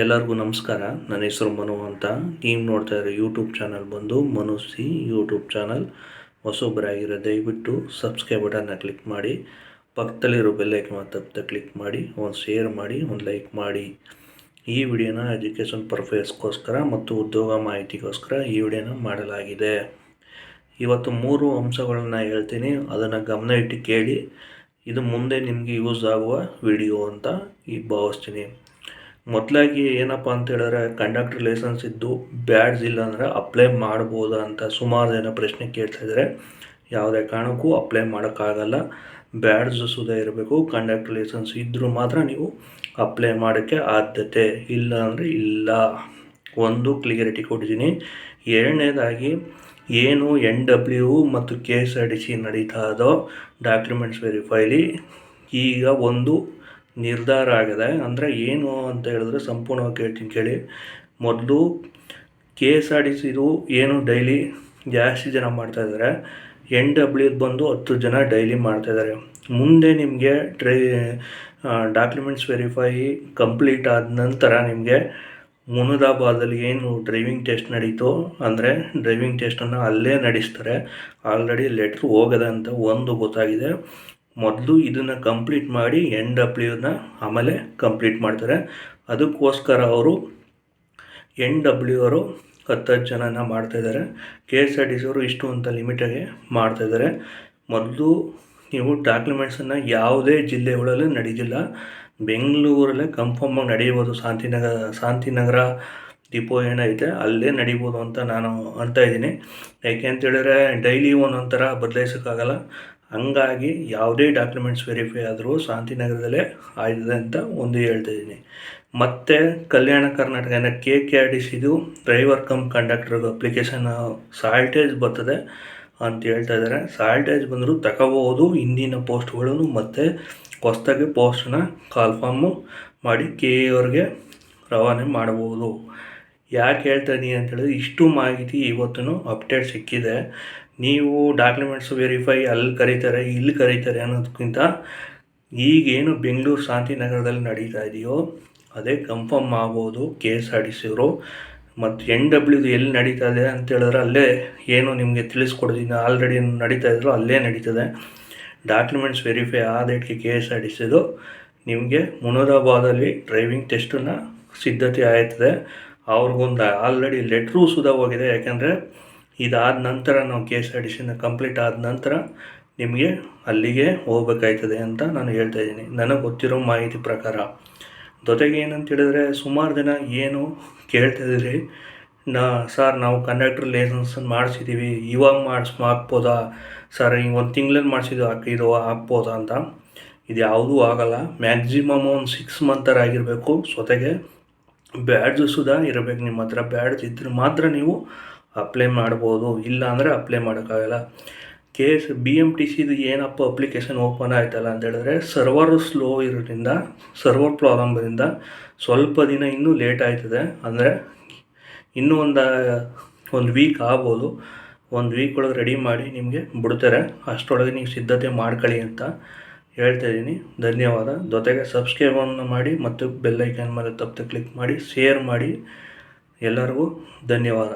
ಎಲ್ಲರಿಗೂ ನಮಸ್ಕಾರ. ನನ್ನ ಹೆಸರು ಮನು ಅಂತ. ನೀವು ನೋಡ್ತಾ ಇರೋ ಯೂಟ್ಯೂಬ್ ಚಾನಲ್ ಬಂದು ಮನುಸಿ ಯೂಟ್ಯೂಬ್ ಚಾನಲ್. ಹೊಸೊಬ್ಬರಾಗಿರೋ ದಯವಿಟ್ಟು ಸಬ್ಸ್ಕ್ರೈಬ್ ಬಟನ್ನ ಕ್ಲಿಕ್ ಮಾಡಿ, ಪಕ್ಕದಲ್ಲಿರೋ ಬೆಲ್ಲೈಕನ್ ತಪ್ಪದೆ ಕ್ಲಿಕ್ ಮಾಡಿ, ಒಂದು ಶೇರ್ ಮಾಡಿ, ಒಂದು ಲೈಕ್ ಮಾಡಿ. ಈ ವಿಡಿಯೋನ ಎಜುಕೇಷನ್ ಪರ್ಪಸ್ಗೋಸ್ಕರ ಮತ್ತು ಉದ್ಯೋಗ ಮಾಹಿತಿಗೋಸ್ಕರ ಈ ವಿಡಿಯೋನ ಮಾಡಲಾಗಿದೆ. ಇವತ್ತು 3 ಅಂಶಗಳನ್ನ ಹೇಳ್ತೀನಿ, ಅದನ್ನು ಗಮನ ಇಟ್ಟು ಕೇಳಿ. ಇದು ಮುಂದೆ ನಿಮಗೆ ಯೂಸ್ ಆಗುವ ವಿಡಿಯೋ ಅಂತ ಭಾವಿಸ್ತೀನಿ. ಮೊದಲಾಗಿ ಏನಪ್ಪ ಅಂತ ಹೇಳಿದ್ರೆ, ಕಂಡಕ್ಟರ್ ಲೈಸೆನ್ಸ್ ಇದ್ದು ಬ್ಯಾಡ್ಜ್ ಇಲ್ಲ ಅಂದರೆ ಅಪ್ಲೈ ಮಾಡ್ಬೋದಾ ಅಂತ ಸುಮಾರು ಜನ ಪ್ರಶ್ನೆ ಕೇಳ್ತಾಯಿದ್ದಾರೆ. ಯಾವುದೇ ಕಾರಣಕ್ಕೂ ಅಪ್ಲೈ ಮಾಡೋಕ್ಕಾಗಲ್ಲ. ಬ್ಯಾಡ್ಜ್ ಸುಧಾ ಇರಬೇಕು. ಕಂಡಕ್ಟರ್ ಲೈಸೆನ್ಸ್ ಇದ್ದರೂ ಮಾತ್ರ ನೀವು ಅಪ್ಲೈ ಮಾಡೋಕ್ಕೆ ಆದ್ಯತೆ, ಇಲ್ಲ ಅಂದರೆ ಇಲ್ಲ. ಒಂದು ಕ್ಲಿಯರಿಟಿ ಕೊಟ್ಟಿದ್ದೀನಿ. ಎರಡನೇದಾಗಿ, ಏನು NW ಮತ್ತು KSRTC ನಡೀತಾ ಇದೋ ಡಾಕ್ಯುಮೆಂಟ್ಸ್ ವೆರಿಫೈಲಿ ಈಗ ಒಂದು ನಿರ್ಧಾರ ಆಗಿದೆ. ಅಂದರೆ ಏನು ಅಂತ ಹೇಳಿದ್ರೆ ಸಂಪೂರ್ಣವಾಗಿ ಹೇಳ್ತೀನಿ ಕೇಳಿ. ಮೊದಲು KSRTCದು ಏನು ಡೈಲಿ ಜಾಸ್ತಿ ಜನ ಮಾಡ್ತಾಯಿದ್ದಾರೆ, NW ಬಂದು 10 ಜನ ಡೈಲಿ ಮಾಡ್ತಾಯಿದ್ದಾರೆ. ಮುಂದೆ ನಿಮಗೆ ಡಾಕ್ಯುಮೆಂಟ್ಸ್ ವೆರಿಫೈ ಕಂಪ್ಲೀಟ್ ಆದ ನಂತರ ನಿಮಗೆ ಮುನಿರಾಬಾದಲ್ಲಿ ಏನು ಡ್ರೈವಿಂಗ್ ಟೆಸ್ಟ್ ನಡೀತೋ, ಅಂದರೆ ಡ್ರೈವಿಂಗ್ ಟೆಸ್ಟನ್ನು ಅಲ್ಲೇ ನಡೆಸ್ತಾರೆ. ಆಲ್ರೆಡಿ ಲೆಟ್ರ್ ಹೋಗದೆ ಅಂತ ಒಂದು ಗೊತ್ತಾಗಿದೆ. ಮೊದಲು ಇದನ್ನು ಕಂಪ್ಲೀಟ್ ಮಾಡಿ NWನ ಆಮೇಲೆ ಕಂಪ್ಲೀಟ್ ಮಾಡ್ತಾರೆ. ಅದಕ್ಕೋಸ್ಕರ ಅವರು NW ಅವರು 10 ಜನನ ಮಾಡ್ತಾಯಿದ್ದಾರೆ. KSRTC ಅವರು ಇಷ್ಟು ಅಂತ ಲಿಮಿಟಾಗೆ ಮಾಡ್ತಾಯಿದ್ದಾರೆ. ಮೊದಲು ನೀವು ಡಾಕ್ಯುಮೆಂಟ್ಸನ್ನು ಯಾವುದೇ ಜಿಲ್ಲೆಗಳಲ್ಲಿ ನಡೀತಿಲ್ಲ, ಬೆಂಗಳೂರಲ್ಲೇ ಕನ್ಫರ್ಮಾಗಿ ನಡೆಯಬೋದು. ಶಾಂತಿನಗರ ಡಿಪೋ ಏನೈತೆ ಅಲ್ಲೇ ನಡಿಬೋದು ಅಂತ ನಾನು ಅಂತ ಇದ್ದೀನಿ. ಯಾಕೆ ಅಂತೇಳಿದ್ರೆ ಡೈಲಿ ಒಂದೊಂದು ಥರ ಬದಲಾಯಿಸೋಕ್ಕಾಗಲ್ಲ. ಹಂಗಾಗಿ ಯಾವುದೇ ಡಾಕ್ಯುಮೆಂಟ್ಸ್ ವೆರಿಫೈ ಆದರೂ ಶಾಂತಿನಗರದಲ್ಲೇ ಆಯ್ತದೆ ಅಂತ ಒಂದು ಹೇಳ್ತಾಯಿದ್ದೀನಿ. ಮತ್ತು ಕಲ್ಯಾಣ ಕರ್ನಾಟಕ KKRTCದು driver cum conductor application shortage ಬರ್ತದೆ ಅಂತ ಹೇಳ್ತಾ ಇದ್ದಾರೆ. ಸಾಲ್ಟೇಜ್ ಬಂದರೂ ತಗೋಬೋದು ಹಿಂದಿನ ಪೋಸ್ಟ್ಗಳನ್ನು, ಮತ್ತು ಹೊಸ್ದಾಗಿ ಪೋಸ್ಟನ್ನ ಕಾಲ್ಫಾರ್ಮು ಮಾಡಿ KA ಅವ್ರಿಗೆ ರವಾನೆ ಮಾಡ್ಬೋದು. ಯಾಕೆ ಹೇಳ್ತಾ ಇದ್ದೀನಿ ಅಂತೇಳಿದ್ರೆ, ಇಷ್ಟು ಮಾಹಿತಿ ಇವತ್ತು ಅಪ್ಡೇಟ್ ಸಿಕ್ಕಿದೆ. ನೀವು ಡಾಕ್ಯುಮೆಂಟ್ಸ್ ವೆರಿಫೈ ಅಲ್ಲಿ ಕರೀತಾರೆ ಇಲ್ಲಿ ಕರೀತಾರೆ ಅನ್ನೋದಕ್ಕಿಂತ ಈಗೇನು ಬೆಂಗಳೂರು ಶಾಂತಿನಗರದಲ್ಲಿ ನಡೀತಾ ಇದೆಯೋ ಅದೇ ಕನ್ಫರ್ಮ್ ಆಗ್ಬೋದು KSRTC ಅವರು. ಮತ್ತು NWದು ಎಲ್ಲಿ ನಡೀತಾ ಇದೆ ಅಂತ ಹೇಳಿದ್ರೆ ಅಲ್ಲೇ ಏನು ನಿಮಗೆ ತಿಳಿಸ್ಕೊಡ್ತೀನಿ. ಆಲ್ರೆಡಿ ನಡೀತಾ ಇದ್ರು ಅಲ್ಲೇ ನಡೀತದೆ. ಡಾಕ್ಯುಮೆಂಟ್ಸ್ ವೆರಿಫೈ ಆದಕ್ಕೆ KSRTCದು ನಿಮಗೆ ಮುನಿರಾಬಾದಲ್ಲಿ ಡ್ರೈವಿಂಗ್ ಟೆಸ್ಟನ್ನು ಸಿದ್ಧತೆ ಆಯ್ತದೆ. ಅವ್ರಿಗೊಂದು ಆಲ್ರೆಡಿ ಲೆಟ್ರೂ ಸುಧಾ ಹೋಗಿದೆ. ಯಾಕೆಂದರೆ ಇದಾದ ನಂತರ ನಾವು KSRTCನ ಕಂಪ್ಲೀಟ್ ಆದ ನಂತರ ನಿಮಗೆ ಅಲ್ಲಿಗೆ ಹೋಗ್ಬೇಕಾಯ್ತದೆ ಅಂತ ನಾನು ಹೇಳ್ತಾಯಿದ್ದೀನಿ, ನನಗೆ ಗೊತ್ತಿರೋ ಮಾಹಿತಿ ಪ್ರಕಾರ. ಜೊತೆಗೆ ಏನಂತ ಹೇಳಿದ್ರೆ, ಸುಮಾರು ಜನ ಏನು ಕೇಳ್ತಾಯಿದ್ದೀರಿ, ಸರ್ ನಾವು ಕಂಡಕ್ಟರ್ ಲೈಸೆನ್ಸ್ ಮಾಡಿಸಿದ್ದೀವಿ, ಇವಾಗ ಹಾಕ್ಬೋದಾ ಸರ್, ಈಗ 1 ತಿಂಗಳಲ್ಲಿ ಮಾಡಿಸಿದ್ದು ಇದು ಹಾಕ್ಬೋದಾ ಅಂತ. ಇದು ಯಾವುದೂ ಆಗೋಲ್ಲ. ಮ್ಯಾಕ್ಸಿಮಮ್ ಒಂದು 6 ಮಂತ್ ಆಗಿರಬೇಕು. ಜೊತೆಗೆ ಬ್ಯಾಡ್ಜು ಸುಧಾ ಇರಬೇಕು ನಿಮ್ಮ ಹತ್ರ. ಬ್ಯಾಡ್ಜ್ ಇದ್ರೆ ಮಾತ್ರ ನೀವು ಅಪ್ಲೈ ಮಾಡ್ಬೋದು, ಇಲ್ಲ ಅಂದರೆ ಅಪ್ಲೈ ಮಾಡೋಕ್ಕಾಗಲ್ಲ. BMTCದು ಏನಪ್ಪ ಅಪ್ಲಿಕೇಶನ್ ಓಪನ್ ಆಯ್ತಲ್ಲ ಅಂತ ಹೇಳಿದ್ರೆ, ಸರ್ವರ್ ಸ್ಲೋ ಇರೋದ್ರಿಂದ, ಸರ್ವರ್ ಪ್ರಾಬ್ಲಮ್ದಿಂದ ಸ್ವಲ್ಪ ದಿನ ಇನ್ನೂ ಲೇಟ್ ಆಯ್ತದೆ. ಅಂದರೆ ಇನ್ನೂ ಒಂದು ವೀಕ್ ಆಗ್ಬೋದು. ಒಂದು ವೀಕ್ ಒಳಗೆ ರೆಡಿ ಮಾಡಿ ನಿಮಗೆ ಬಿಡ್ತಾರೆ. ಅಷ್ಟರೊಳಗೆ ನೀವು ಸಿದ್ಧತೆ ಮಾಡ್ಕೊಳ್ಳಿ ಅಂತ ಹೇಳ್ತಾಯಿದ್ದೀನಿ. ಧನ್ಯವಾದ. ಜೊತೆಗೆ ಸಬ್ಸ್ಕ್ರೈಬನ್ನು ಮಾಡಿ ಮತ್ತು ಬೆಲ್ಲೈಕನ್ ಮೇಲೆ ತಪ್ಪದೆ ಕ್ಲಿಕ್ ಮಾಡಿ, ಶೇರ್ ಮಾಡಿ. ಎಲ್ಲರಿಗೂ ಧನ್ಯವಾದ.